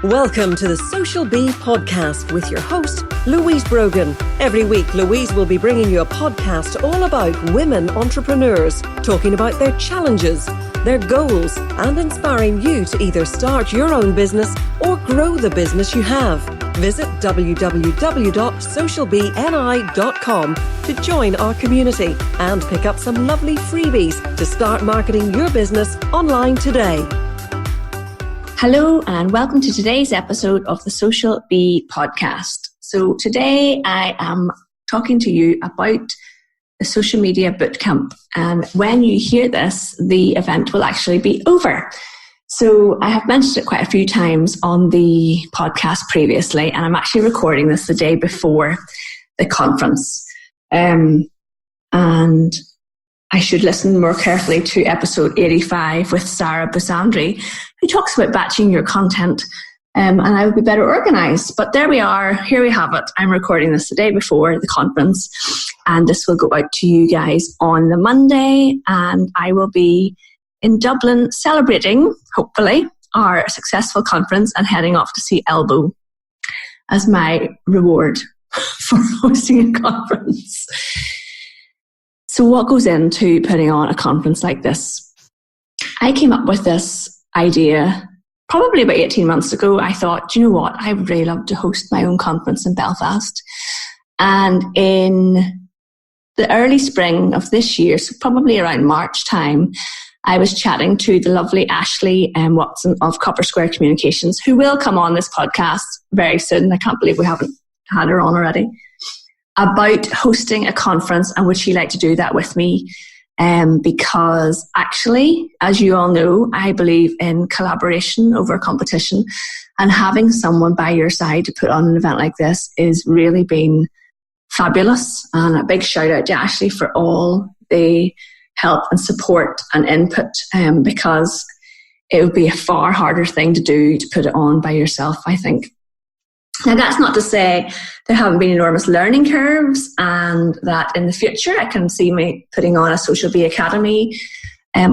Welcome to the Social Bee podcast with your host, Louise Brogan. Every week, Louise will be bringing you a podcast all about women entrepreneurs, talking about their challenges, their goals, and inspiring you to either start your own business or grow the business you have. Visit www.socialbeeni.com to join our community and pick up some lovely freebies to start marketing your business online today. Hello and welcome to today's episode of the Social Bee podcast. So today I am talking to you about the social media bootcamp, and when you hear this, the event will actually be over. So I have mentioned it quite a few times on the podcast previously, and I'm actually recording this the day before the conference. And I should listen more carefully to episode 85 with Sarah Basandri, who talks about batching your content, and I would be better organised. But there we are, here we have it. I'm recording this the day before the conference, and this will go out to you guys on the Monday, and I will be in Dublin celebrating, hopefully, our successful conference and heading off to see Elbow as my reward for hosting a conference. So what goes into putting on a conference like this? I came up with this idea probably about 18 months ago. I thought, do you know what? I would really love to host my own conference in Belfast. And in the early spring of this year, so probably around March time, I was chatting to the lovely Ashley Watson of Copper Square Communications, who will come on this podcast very soon. I can't believe we haven't had her on already, about hosting a conference, and would she like to do that with me? Because actually, as you all know, I believe in collaboration over competition, and having someone by your side to put on an event like this is really been fabulous. And a big shout out to Ashley for all the help and support and input, because it would be a far harder thing to do to put it on by yourself, I think. Now, that's not to say there haven't been enormous learning curves, and that in the future I can see me putting on a Social Bee Academy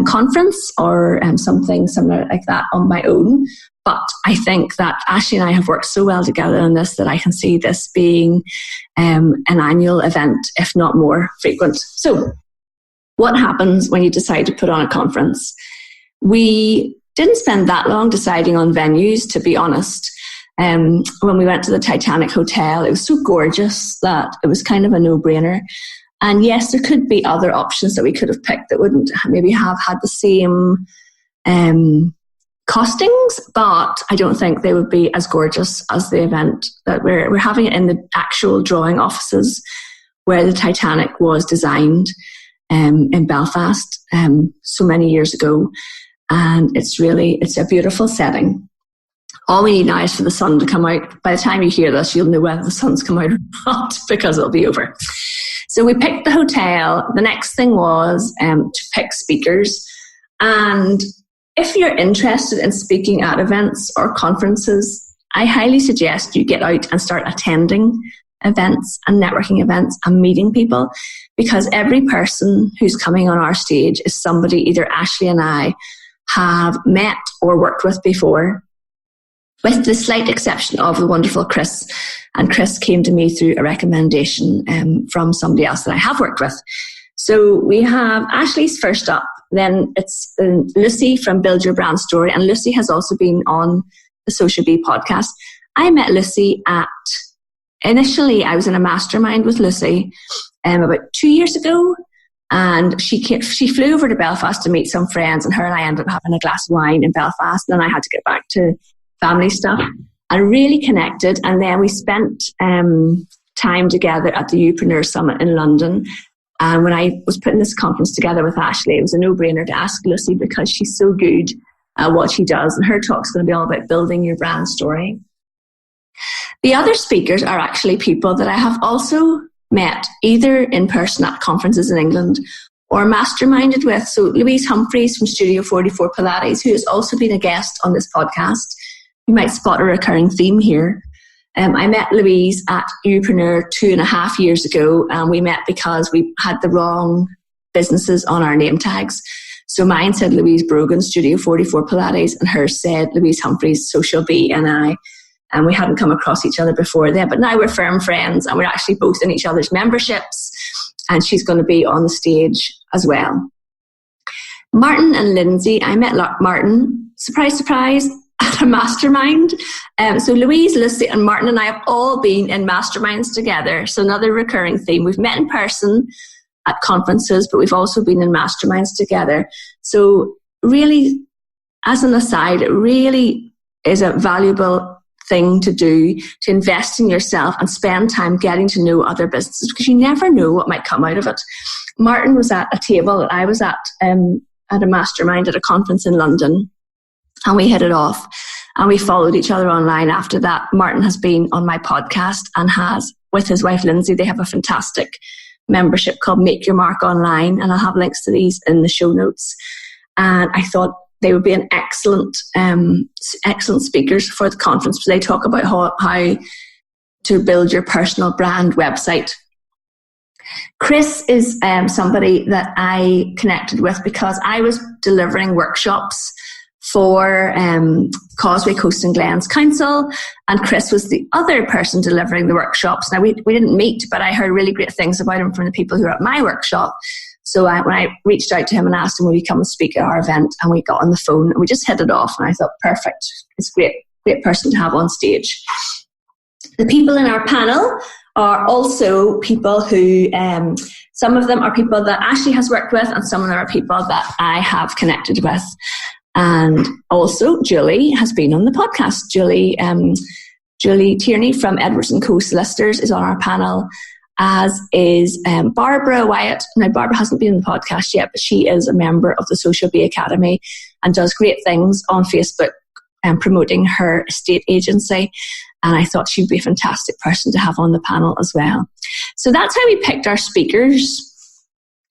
conference or something similar like that on my own. But I think that Ashley and I have worked so well together on this that I can see this being an annual event, if not more frequent. So what happens when you decide to put on a conference? We didn't spend that long deciding on venues, to be honest. When we went to the Titanic Hotel, it was so gorgeous that it was kind of a no-brainer. And yes, there could be other options that we could have picked that wouldn't maybe have had the same costings, but I don't think they would be as gorgeous as the event that we're having it in the actual drawing offices where the Titanic was designed in Belfast so many years ago. And it's a beautiful setting. All we need now is for the sun to come out. By the time you hear this, you'll know whether the sun's come out or not, because it'll be over. So we picked the hotel. The next thing was to pick speakers. And if you're interested in speaking at events or conferences, I highly suggest you get out and start attending events and networking events and meeting people, because every person who's coming on our stage is somebody either Ashley and I have met or worked with before, with the slight exception of the wonderful Chris. And Chris came to me through a recommendation from somebody else that I have worked with. So we have Ashley's first up. Then it's Lucy from Build Your Brand Story. And Lucy has also been on the Social Bee podcast. I met Lucy initially I was in a mastermind with Lucy about 2 years ago. And she flew over to Belfast to meet some friends, and her and I ended up having a glass of wine in Belfast. And then I had to get back to family stuff, and really connected. And then we spent time together at the Youpreneur Summit in London. And when I was putting this conference together with Ashley, it was a no-brainer to ask Lucy, because she's so good at what she does. And her talk's going to be all about building your brand story. The other speakers are actually people that I have also met either in person at conferences in England or masterminded with. So Louise Humphreys from Studio 44 Pilates, who has also been a guest on this podcast. You might spot a recurring theme here. I met Louise at Youpreneur 2.5 years ago, and we met because we had the wrong businesses on our name tags. So mine said Louise Brogan, Studio 44 Pilates, and hers said Louise Humphreys, Social B and I. And we hadn't come across each other before then, but now we're firm friends and we're actually both in each other's memberships, and she's going to be on the stage as well. Martin and Lindsay, I met Martin, surprise, surprise, at a mastermind. So Louise, Lucy and Martin and I have all been in masterminds together. So another recurring theme. We've met in person at conferences, but we've also been in masterminds together. So really, as an aside, it really is a valuable thing to do, to invest in yourself and spend time getting to know other businesses, because you never know what might come out of it. Martin was at a table that I was at a mastermind at a conference in London, and we hit it off and we followed each other online after that. Martin has been on my podcast and has, with his wife Lindsay, they have a fantastic membership called Make Your Mark Online, and I'll have links to these in the show notes. And I thought they would be an excellent speakers for the conference. They talk about how to build your personal brand website. Chris is somebody that I connected with because I was delivering workshops for Causeway Coast and Glens Council, and Chris was the other person delivering the workshops. Now, we didn't meet, but I heard really great things about him from the people who were at my workshop. So when I reached out to him and asked him, would he come and speak at our event? And we got on the phone and we just hit it off. And I thought, perfect. It's a great person to have on stage. The people in our panel are also people who, some of them are people that Ashley has worked with, and some of them are people that I have connected with. And also Julie has been on the podcast. Julie Tierney from Edwards & Co Solicitors is on our panel, as is Barbara Wyatt. Now, Barbara hasn't been on the podcast yet, but she is a member of the Social B Academy and does great things on Facebook promoting her estate agency. And I thought she'd be a fantastic person to have on the panel as well. So that's how we picked our speakers.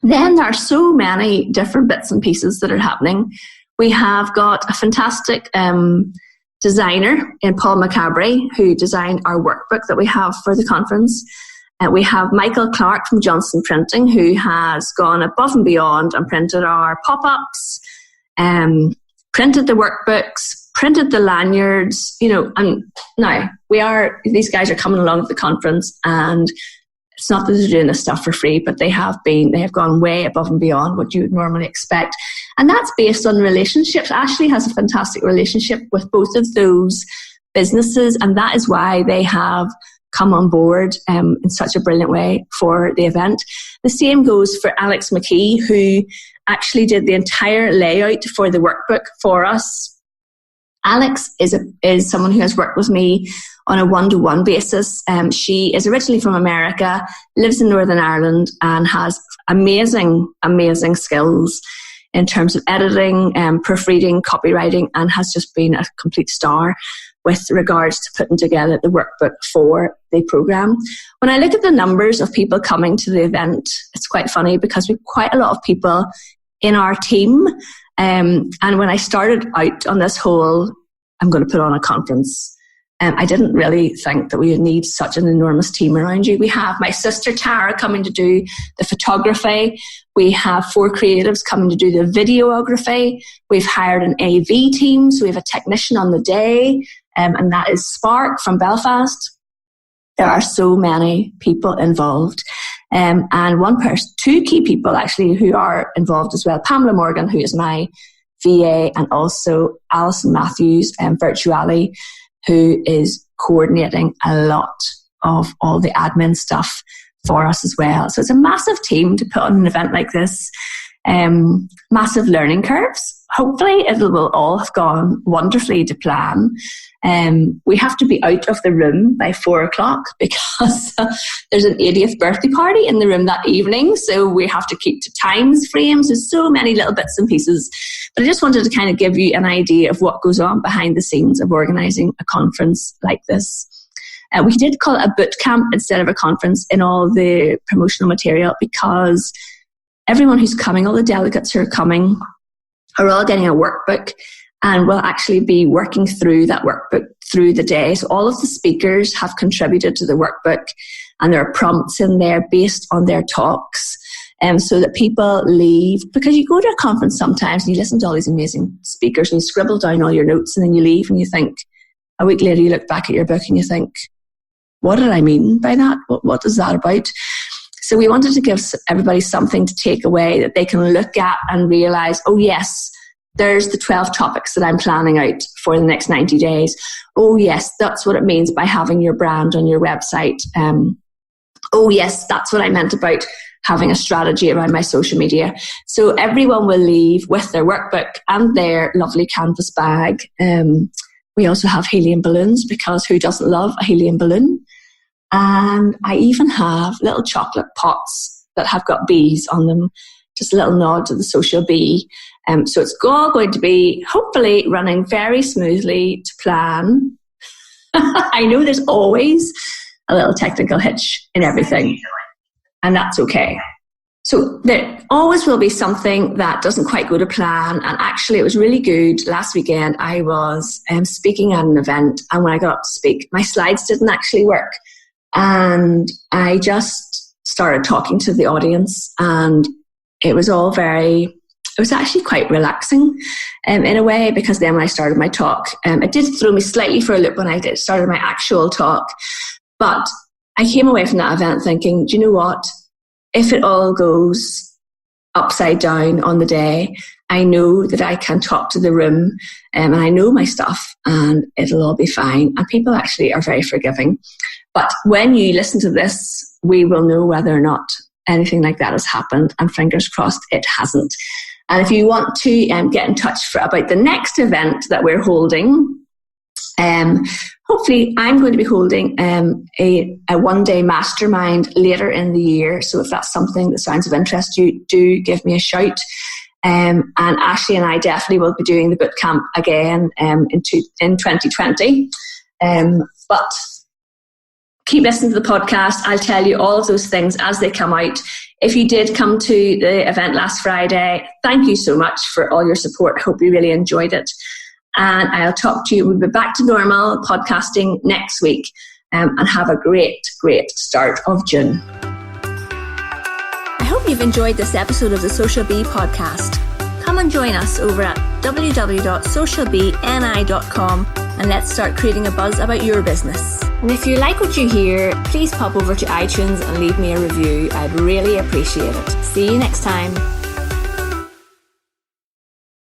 Then there are so many different bits and pieces that are happening. We have got a fantastic designer in Paul McCabry, who designed our workbook that we have for the conference. We have Michael Clark from Johnson Printing, who has gone above and beyond and printed our pop-ups, printed the workbooks, printed the lanyards, and now these guys are coming along to the conference, and it's not that they're doing this stuff for free, but they have gone way above and beyond what you would normally expect. And that's based on relationships. Ashley has a fantastic relationship with both of those businesses, and that is why they have come on board in such a brilliant way for the event. The same goes for Alex McKee, who actually did the entire layout for the workbook for us. Alex is someone who has worked with me on a one-to-one basis. She is originally from America, lives in Northern Ireland, and has amazing, amazing skills in terms of editing, proofreading, copywriting, and has just been a complete star with regards to putting together the workbook for the program. When I look at the numbers of people coming to the event, it's quite funny because we've quite a lot of people in our team. And when I started out on this whole, I'm going to put on a conference, I didn't really think that we would need such an enormous team around you. We have my sister Tara coming to do the photography. We have 4 creatives coming to do the videography. We've hired an AV team, so we have a technician on the day, and that is Spark from Belfast. There are so many people involved. And 2 key people actually who are involved as well. Pamela Morgan, who is my VA, and also Alison Matthews and Virtuali, who is coordinating a lot of all the admin stuff for us as well. So it's a massive team to put on an event like this. Massive learning curves. Hopefully it will all have gone wonderfully to plan. We have to be out of the room by 4:00 because there's an 80th birthday party in the room that evening. So we have to keep to times frames. There's so many little bits and pieces. But I just wanted to kind of give you an idea of what goes on behind the scenes of organising a conference like this. We did call it a boot camp instead of a conference in all the promotional material, because everyone who's coming, all the delegates who are coming, are all getting a workbook, and will actually be working through that workbook through the day. So all of the speakers have contributed to the workbook, and there are prompts in there based on their talks. so that people leave. Because you go to a conference sometimes and you listen to all these amazing speakers and you scribble down all your notes, and then you leave and you think, a week later you look back at your book and you think, what did I mean by that? What is that about? So we wanted to give everybody something to take away that they can look at and realize, oh yes, there's the 12 topics that I'm planning out for the next 90 days. Oh yes, that's what it means by having your brand on your website. Oh yes, that's what I meant about having a strategy around my social media. So everyone will leave with their workbook and their lovely canvas bag. We also have helium balloons, because who doesn't love a helium balloon? And I even have little chocolate pots that have got bees on them. Just a little nod to the social bee. So it's all going to be hopefully running very smoothly to plan. I know there's always a little technical hitch in everything, and that's okay. So there always will be something that doesn't quite go to plan. And actually, it was really good. Last weekend, I was speaking at an event, and when I got up to speak, my slides didn't actually work. And I just started talking to the audience, and it was actually quite relaxing in a way, because then when I started my talk, it did throw me slightly for a loop when I started my actual talk. But I came away from that event thinking, do you know what? If it all goes upside down on the day, I know that I can talk to the room, and I know my stuff, and it'll all be fine. And people actually are very forgiving. But when you listen to this, we will know whether or not anything like that has happened, and fingers crossed it hasn't. And if you want to get in touch about the next event that we're holding, hopefully I'm going to be holding a one-day mastermind later in the year. So if that's something that sounds of interest to you, do give me a shout. And Ashley and I definitely will be doing the boot camp again in 2020. But keep listening to the podcast. I'll tell you all of those things as they come out. If you did come to the event last Friday, thank you so much for all your support. I hope you really enjoyed it. And I'll talk to you. We'll be back to normal podcasting next week, and have a great, great start of June. I hope you've enjoyed this episode of the Social Bee podcast. Come and join us over at www.socialbeeni.com, and let's start creating a buzz about your business. And if you like what you hear, please pop over to iTunes and leave me a review. I'd really appreciate it. See you next time.